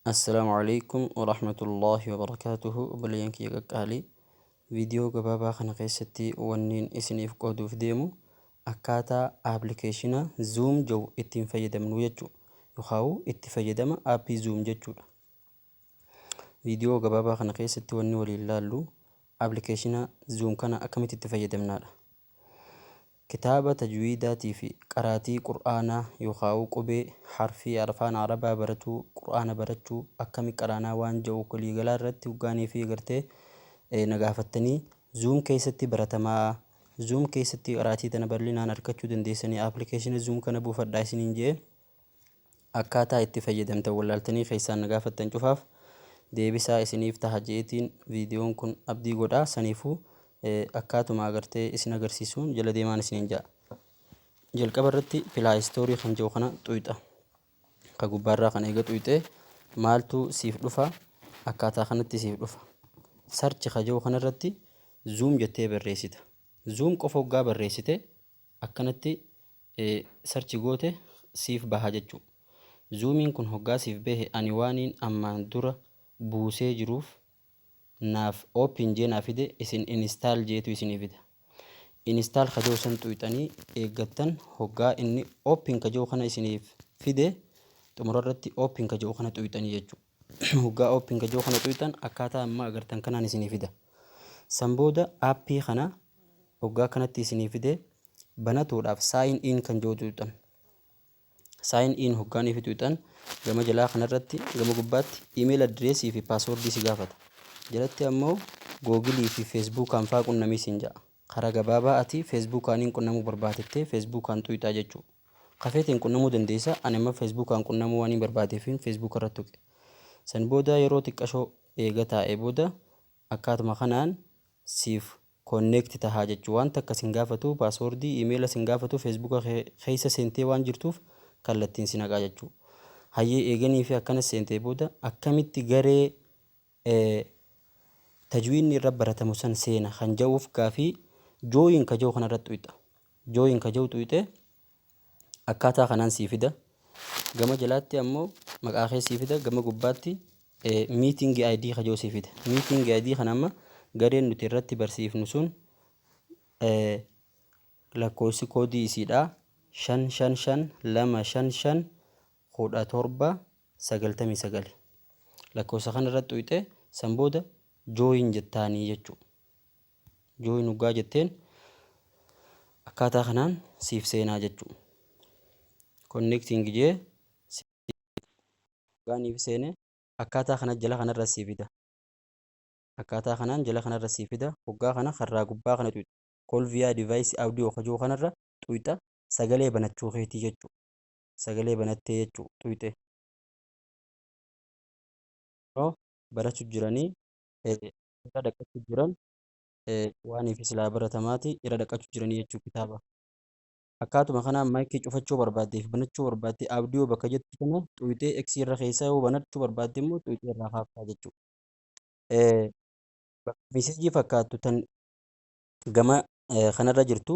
السلام عليكم ورحمة الله وبركاته. وبليانك يقالي فيديو gabaabaa kana keessatti wanniin isiniif qooduuf deemu akkaataa aappilikeeshina Zoom jiru ittiin fayyadamnu jechuudha. Yookaan itti fayyadama aappii Zoom jechuudha. Viidiyoo gabaabaa kana keessatti wanni waliin ilaallu aappilikeeshina Zoom kana akkamitti itti fayyadamnaadha. Kitaaba tajwiidaatii fi qaraatii qur'aanaa yookaan qubee harfii afaan arabaa baratuu qur'aana barachuu akkami qaraanaa waan jiru waliigalaa irratti hoggaanii fi gartee nagaafattanii Zoom keessatti baratamaa Zoom keessatti qaraatii tana bal'inaan argachuu dandeessanii aappilikeeshina Zoom kana buufadhaa isiniin jee akkaataa itti fayyadamtan wallaaltanii keessaan nagaafattan cufaaf deebisaa isiniif taha jeetiin viidiyoon kun abdii godhaa saniifuu akkaatuma agartee isin agarsiisuun jala deemaan isiniin ja'a. Jalqaba irratti pilaayistoorii kan jiru kana xuyxa. Ka gubbaarraa kan eega xuyxee maaltu siif dhufa akkaataa kanatti siif dhufa. Sarchi ka jiru kana irratti Zoom jettee barreessita. Zoom qofa hoggaa barreessite akkanatti sarchi goote siif baha jechuudha. Zoomiin kun hoggaa siif bahe ani waaniin ammaan dura buusee jiruuf naaf open jee naaf fide isin install jeetu isinii fida. Install ka jiru san xuyxanii eeggattan hoggaa inni open ka jiru kana isiniif fide xumura irratti open ka jiru kana xuyxanii jechuudha. Hoggaa open ka jiru kana xuyxan akkaataa amma agartan kanaan isinii fida. San booda aappii kana hoggaa kanatti isinii fide banatuudhaaf sign in kan jiru xuyxan. Sign in hoggaan ifi xuyxan gama jalaa kanarratti gama gubbaatti email addressii fi passwordii si gaafata. Jalatti ammoo Google fi Facebook faa qunnamii siin ja'a. Karaa gabaabaa ati Facebookiin qunnamuu barbaadettee Facebookiin xuyxaa jechuudha. Kafeetiin qunnamuu dandeessa. Ani amma Facebookiin qunnamuu waan hin barbaadeefin Facebook irratti tuqe. San booda yeroo xiqqashoo eega taa'ee booda akkaatuma kanaan siif connect tahaa jechuudha. Wanta akka sin gaafatu passwordii email sin gaafatu Facebook keessa seentee waan jirtuuf kallattiin si naqaa jechuudha. Hayyee eeganii fi akkana seentee booda akkamitti garee tajwiidni irra baratamu san seena kan ja'uuf gaafii join ka jiru kana irratti xuyxa. Join ka jiru xuyxe akkaataa kanaan sii fida. Gama jalaatti ammoo maqaa kee sii fida. Gama gubbaatti meeting ID ka jiru sii fida. Meeting ID kana amma gareen nuti irratti barsiifnu sun lakkoofsi koodii isiidha 555 lakkoofsa kana irratti xuyxe san booda join jettaanii jechuudha. Join hoggaa jetteen akkaataa kanaan siif seenaa jechuudha. Connecting jee hoggaaniif seene akkaataa kana jala kanarra siif fida. Akkaataa kanaan jala kanarra siif fida. Hoggaa kana karraa gubbaa kana xuyxa. Call via device audio ka jiru kanarra xuyxa sagalee banachuu keetii jechuudha. Sagalee banattee jechuudha xuyxe. Barachuu jiranii irra dhaqachuu jiran waaniif silaa baratamaati irra dhaqachuu jiranii jechuudha kitaaba. Akkaatuma kanaan maayikii cufachuu barbaaddeef banachuu barbaadde audio bakka jettu kana xuyxee X irra keessaa yoo banachuu barbaadde immoo xuyxee irraa kaaftaa jechuudha. Meesejii fakkaattu tan gama kanarra jirtu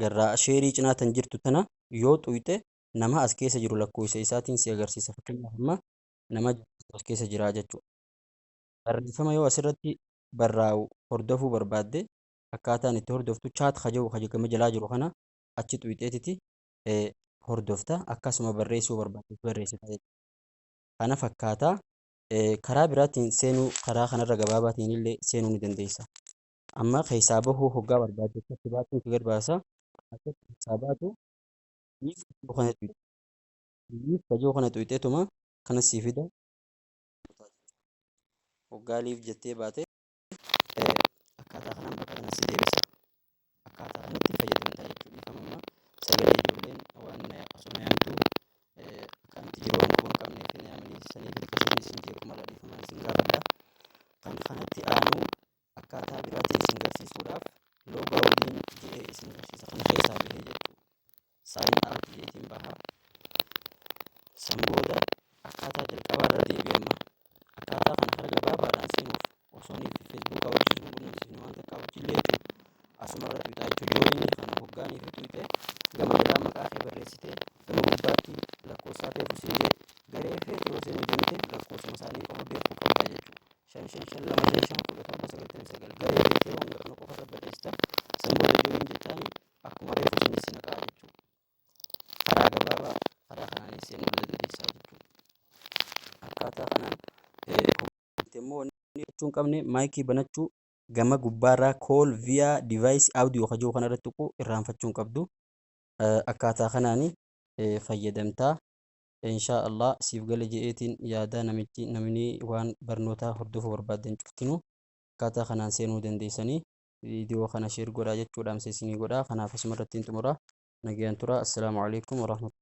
garraa sheerii cinaa tan jirtu tana yoo xuyxe nama as keessa jiru lakkoofsa isaatiin si agarsiisa. Fakkeenyaaf amma nama as keessa jira jechuudha. Barreeffama yoo asirratti barraa'u hordofuu barbaadde akkaataan itti hordoftu chat ka jiru gama jalaa jiru kana achi xuyxeetiti hordofta akkasuma barreessuu barbaadde barreessita jechuudha. Kana fakkaataa karaa biraatiin seenuu karaa kanarra gabaabaatiin illee seenuu ni dandeessa. Amma keessaa bahuu hoggaa barbaadde akkatti baatuun si garbaasa. Akkatti keessaa baatu liif ka jiru kana xuyxeetuma kana sii fida. Hoggaa liif jettee baate akkaataa kanaan bakka kana si deebisa. Akkaataa kanatti fayyadamta jechuudha. Amma sagalee ijoolleen waan osoo yaamtu akkamitti jiru waan kun qabneef hin yaamanii sanii bilqasanii isin jedhu mala dhiifaman isin gaafadha. Kan kanatti aanu akkaataa biraatiin isin garsiisuudhaaf loogaawutiin jedhee isin garsiisa. Kana keessaa bahee jechuudha. Sign out jeetiin baha. San booda akkaataa jalqabaa irra deebi'amma. Akkaataa kana karaa gabaabaadhaan seenuuf osoo inni Facebook wajjin qunnamsiisne waan takka wajjin leetu asuma irra xuyxaa jechuudha. Yoo inni kana hoggaanii fi xuyxe gama jalaa maqaa kee barreessite gama gubbaatti lakkoofsaa ta'e fusiisee garee feete yoo seenuu deemte lakkoofsuma shan lama shan kudha torba sagaltamii sagal garee beektee waan kana qofa sabbateesta sammuu join jettaan akkuma reefu isinis naqaa jechuudha. Karaa gabaabaa karaa kanaan seenuu dandeessaa jechuudha. Akkaataa kanaan immoo wanni jechuun qabne maayikii banachuu gama gubbaarraa call via device audio kajuu kana irratti tuquu irraanfachuu hin qabdu. Akkaataa kanaan fayyadamtaa. Inshaa Allah siif gala je'eetiin yaada namni waan barnootaa hordofuu barbaadan cuftinu akkaataa kanaan seenuu dandeessanii viidiyoo kana sheer godhaa jechuudha. Amseesinii godhaa. Kanaaf asuma irratti hin xumura. Nagayaan tura. Assalaamu alaikum warahmatullahi